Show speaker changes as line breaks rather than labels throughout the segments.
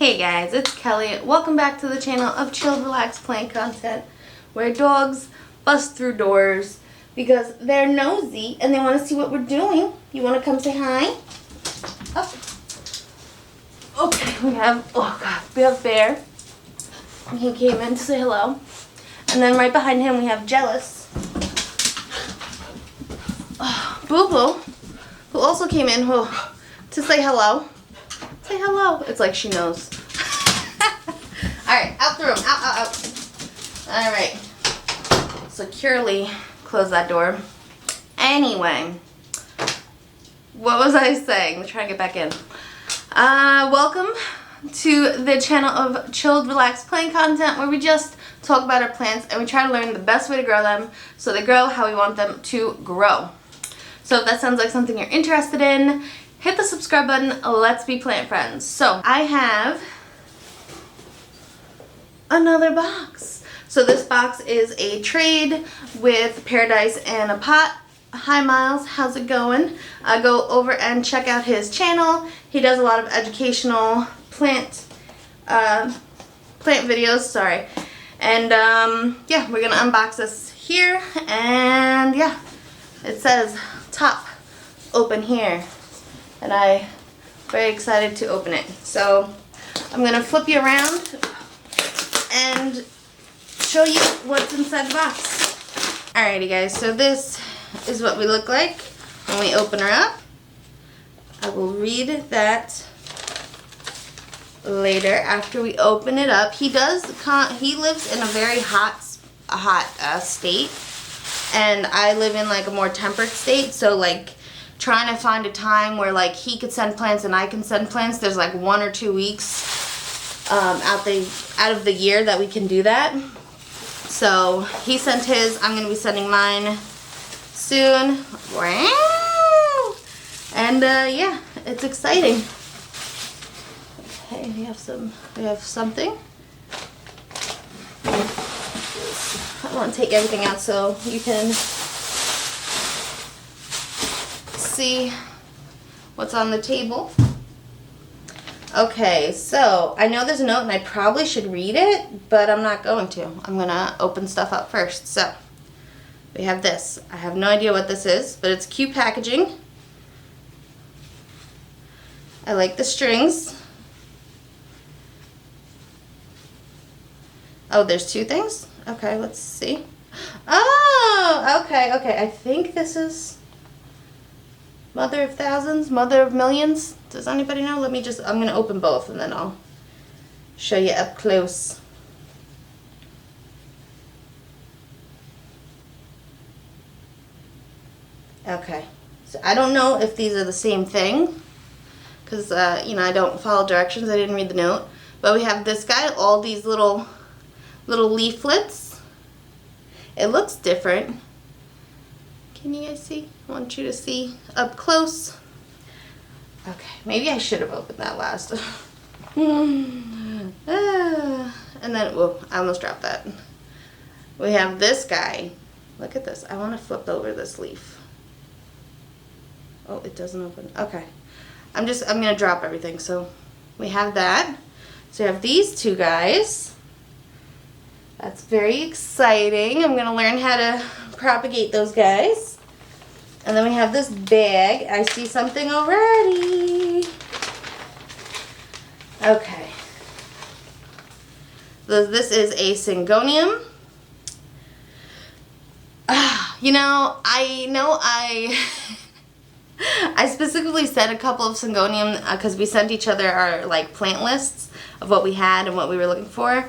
Hey guys, it's Kelly. Welcome back to the channel of Chilled Relaxed Plant Content, where dogs bust through doors because they're nosy and they want to see what we're doing. You want to come say hi? Oh. Okay, we have Bear. He came in to say hello. And then right behind him we have Jealous. Oh, Boo Boo, who also came in to say hello. Say hello. It's like she knows. Alright, out the room. Out. Alright. Securely close that door. Anyway. What was I saying? Let's try to get back in. Welcome to the channel of Chilled Relaxed Plant Content, where we just talk about our plants and we try to learn the best way to grow them so they grow how we want them to grow. So if that sounds like something you're interested in, hit the subscribe button. Let's be plant friends. So I have another box. So this box is a trade with Paradise and a Pot. Hi Miles, how's it going? Go over and check out his channel. He does a lot of educational plant videos, sorry. And yeah, we're gonna unbox this here, and yeah, it says top open here. And I'm very excited to open it. So I'm going to flip you around and show you what's inside the box. Alrighty guys, so this is what we look like when we open her up. I will read that later after we open it up. He lives in a very hot state, and I live in like a more temperate state, so like trying to find a time where like he could send plants and I can send plants. There's like 1 or 2 weeks out of the year that we can do that. So he sent his. I'm gonna be sending mine soon. Wow! And yeah, it's exciting. Okay, we have something. I want to take everything out so you can see what's on the table. Okay, so I know there's a note and I probably should read it, but I'm not going to. I'm gonna open stuff up first. So we have this. I have no idea what this is, but it's cute packaging. I like the strings. Oh, there's 2 things? Okay, let's see. Oh, okay. I think this is Mother of Thousands, Mother of Millions. Does anybody know? I'm going to open both and then I'll show you up close. Okay, so I don't know if these are the same thing because, you know, I don't follow directions. I didn't read the note. But we have this guy, all these little leaflets. It looks different. Can you guys see? I want you to see up close. Okay, maybe I should have opened that last. And then, whoa, I almost dropped that. We have this guy. Look at this. I want to flip over this leaf. Oh, it doesn't open. Okay. I'm going to drop everything. So we have that. So we have these 2 guys. That's very exciting. I'm going to learn how to propagate those guys. And then we have this bag. I see something already. Okay. So this is a Syngonium. You know I specifically said a couple of Syngonium because we sent each other our like plant lists of what we had and what we were looking for.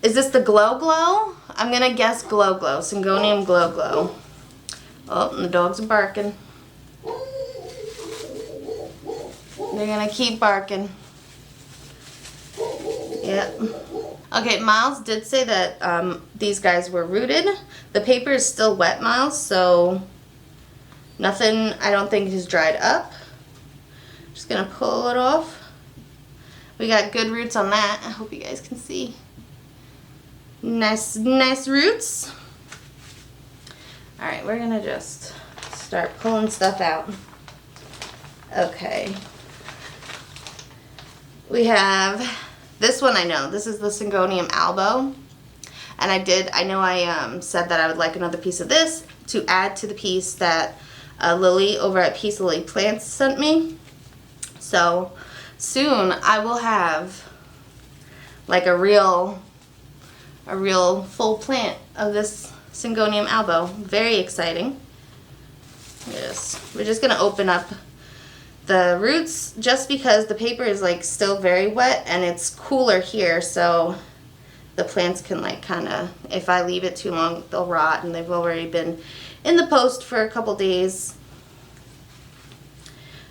Is this the Glow? I'm gonna guess Glow. Syngonium Glow. Oh, and the dogs are barking. They're gonna keep barking. Yep. Okay, Miles did say that these guys were rooted. The paper is still wet, Miles, so nothing I don't think is dried up. Just gonna pull it off. We got good roots on that. I hope you guys can see. Nice roots. Alright, we're gonna just start pulling stuff out. Okay. We have this one. I know this is the Syngonium albo, and I know I said that I would like another piece of this to add to the piece that Lily over at Peace Lily Plants sent me. So soon I will have like a real full plant of this Syngonium albo. Very exciting. Yes, we're just gonna open up the roots just because the paper is like still very wet and it's cooler here, so the plants can like kind of, if I leave it too long, they'll rot, and they've already been in the post for a couple days.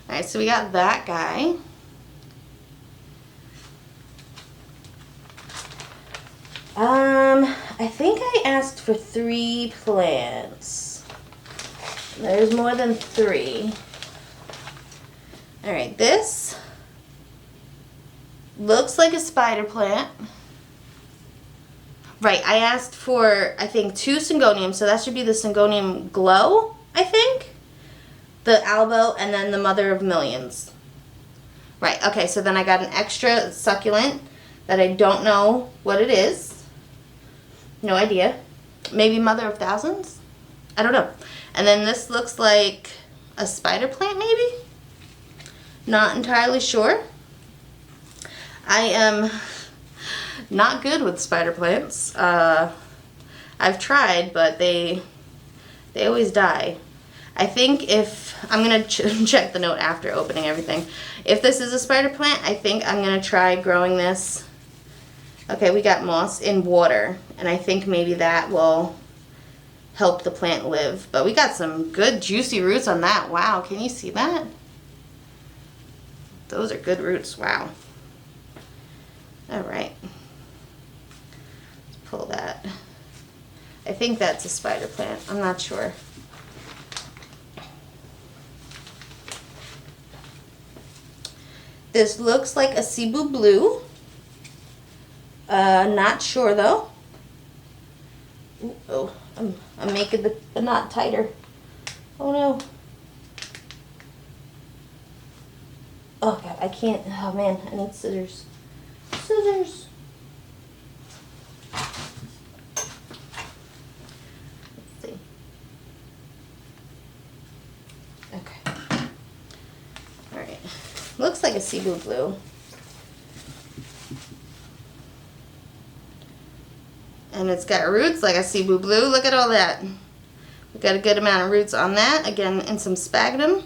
All right, so we got that guy. I think I asked for 3 plants. There's more than 3. All right, this looks like a spider plant. Right, I asked for, I think, 2 Syngoniums, so that should be the Syngonium Glow, I think. The albo, and then the Mother of Millions. Right, okay, so then I got an extra succulent that I don't know what it is. No idea. Maybe Mother of Thousands? I don't know. And then this looks like a spider plant, maybe? Not entirely sure. I am not good with spider plants. I've tried, but they always die. I think if, I'm going to check the note after opening everything. If this is a spider plant, I think I'm going to try growing this. Okay, we got moss in water, and I think maybe that will help the plant live. But we got some good juicy roots on that. Wow, can you see that? Those are good roots, wow. All right. Let's pull that. I think that's a spider plant, I'm not sure. This looks like a Cebu Blue. Not sure though. Ooh, oh, I'm making the knot tighter. Oh no. Oh god, I can't. Oh man, I need scissors. Scissors. Let's see. Okay. All right. Looks like a Cebu Blue. And it's got roots like a Cebu Blue. Look at all that. We've got a good amount of roots on that. Again, in some sphagnum.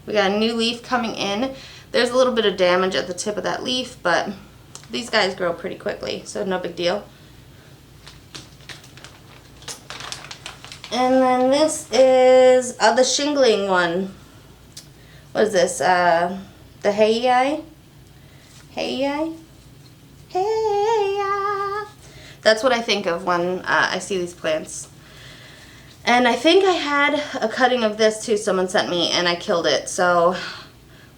We got a new leaf coming in. There's a little bit of damage at the tip of that leaf, but these guys grow pretty quickly, so no big deal. And then this is the shingling one. What is this? The Heii? Heii? Heii. That's what I think of when I see these plants. And I think I had a cutting of this too, someone sent me, and I killed it, so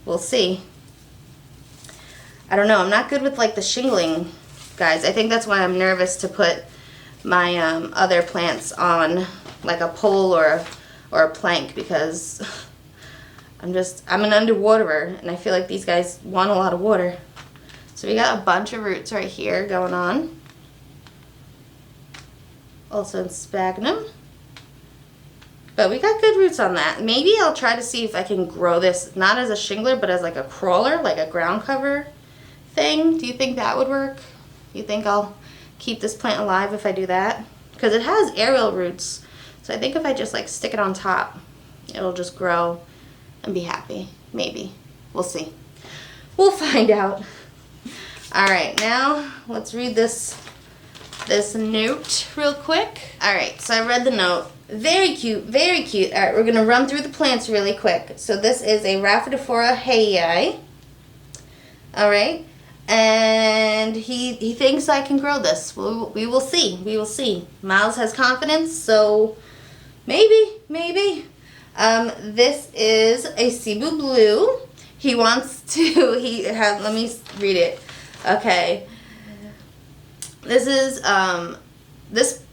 we'll see. I don't know, I'm not good with like the shingling guys. I think that's why I'm nervous to put my other plants on like a pole or a plank, because I'm an underwaterer, and I feel like these guys want a lot of water. So we got a bunch of roots right here going on. Also in sphagnum. But we got good roots on that. Maybe I'll try to see if I can grow this, not as a shingler, but as like a crawler, like a ground cover thing. Do you think that would work? You think I'll keep this plant alive if I do that? Because it has aerial roots. So I think if I just like stick it on top, it'll just grow and be happy. Maybe. We'll see. We'll find out. All right, now let's read this note real quick. All right, so I read the note. Very cute, very cute. All right, we're gonna run through the plants really quick. So this is a Rhaphidophora Heii. All right, and he thinks I can grow this. We will see. We will see. Miles has confidence, so maybe. This is a Cebu Blue. He wants to. Let me read it. Okay. This is this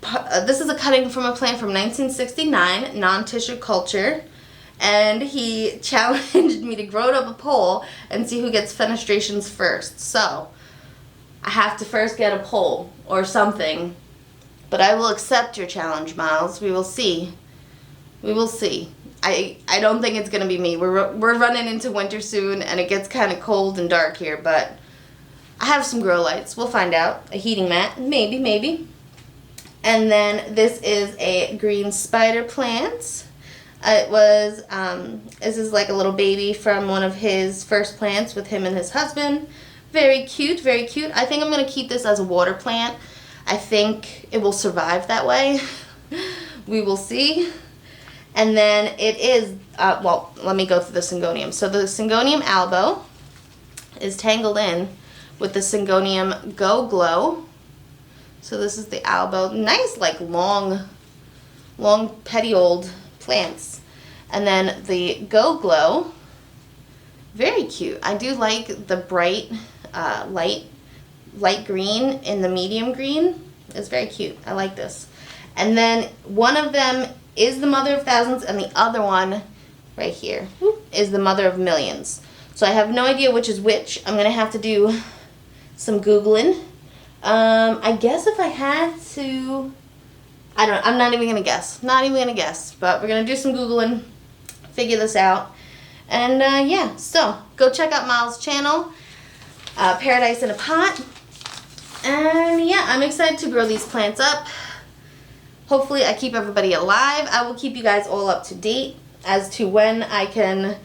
is a cutting from a plant from 1969, non-tissue culture, and he challenged me to grow it up a pole and see who gets fenestrations first. So I have to first get a pole or something, but I will accept your challenge, Miles. We will see. We will see. I don't think it's gonna be me. We're running into winter soon, and it gets kind of cold and dark here, but I have some grow lights. We'll find out. A heating mat, maybe. And then this is a green spider plant. It was, this is like a little baby from one of his first plants with him and his husband. Very cute, very cute. I think I'm going to keep this as a water plant. I think it will survive that way. We will see. And then it is, well, let me go through the Syngonium. So the Syngonium albo is tangled in with the Syngonium Go Glow. So this is the albo. Nice, like long petioled plants. And then the Go Glow, very cute. I do like the bright light green in the medium green. It's very cute. I like this. And then one of them is the Mother of Thousands, and the other one right here is the Mother of Millions. So I have no idea which is which. I'm gonna have to do some Googling. I guess if I had to, I'm not even gonna guess. Not even gonna guess. But we're gonna do some Googling, figure this out. And yeah, so go check out Miles' channel, Paradise in a Pot. And yeah, I'm excited to grow these plants up. Hopefully I keep everybody alive. I will keep you guys all up to date as to when I can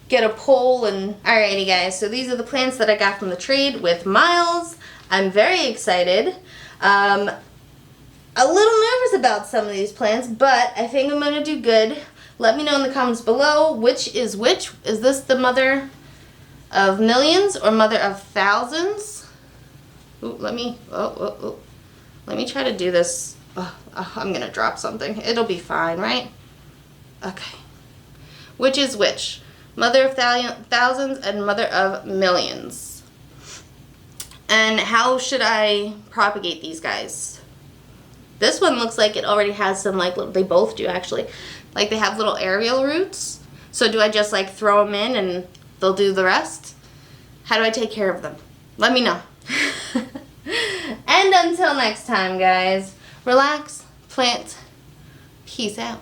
get a poll. And alrighty guys, so these are the plants that I got from the trade with Miles. I'm very excited. A little nervous about some of these plants, but I think I'm gonna do good. Let me know in the comments below which is which. Is this the Mother of Millions or Mother of Thousands? Ooh, let me try to do this. I'm gonna drop something. It'll be fine, right? Okay. Which is which? Mother of Thousands and Mother of Millions. And how should I propagate these guys? This one looks like it already has some, like, they both do actually. Like they have little aerial roots. So do I just like throw them in and they'll do the rest? How do I take care of them? Let me know. And until next time, guys, relax, plant, peace out.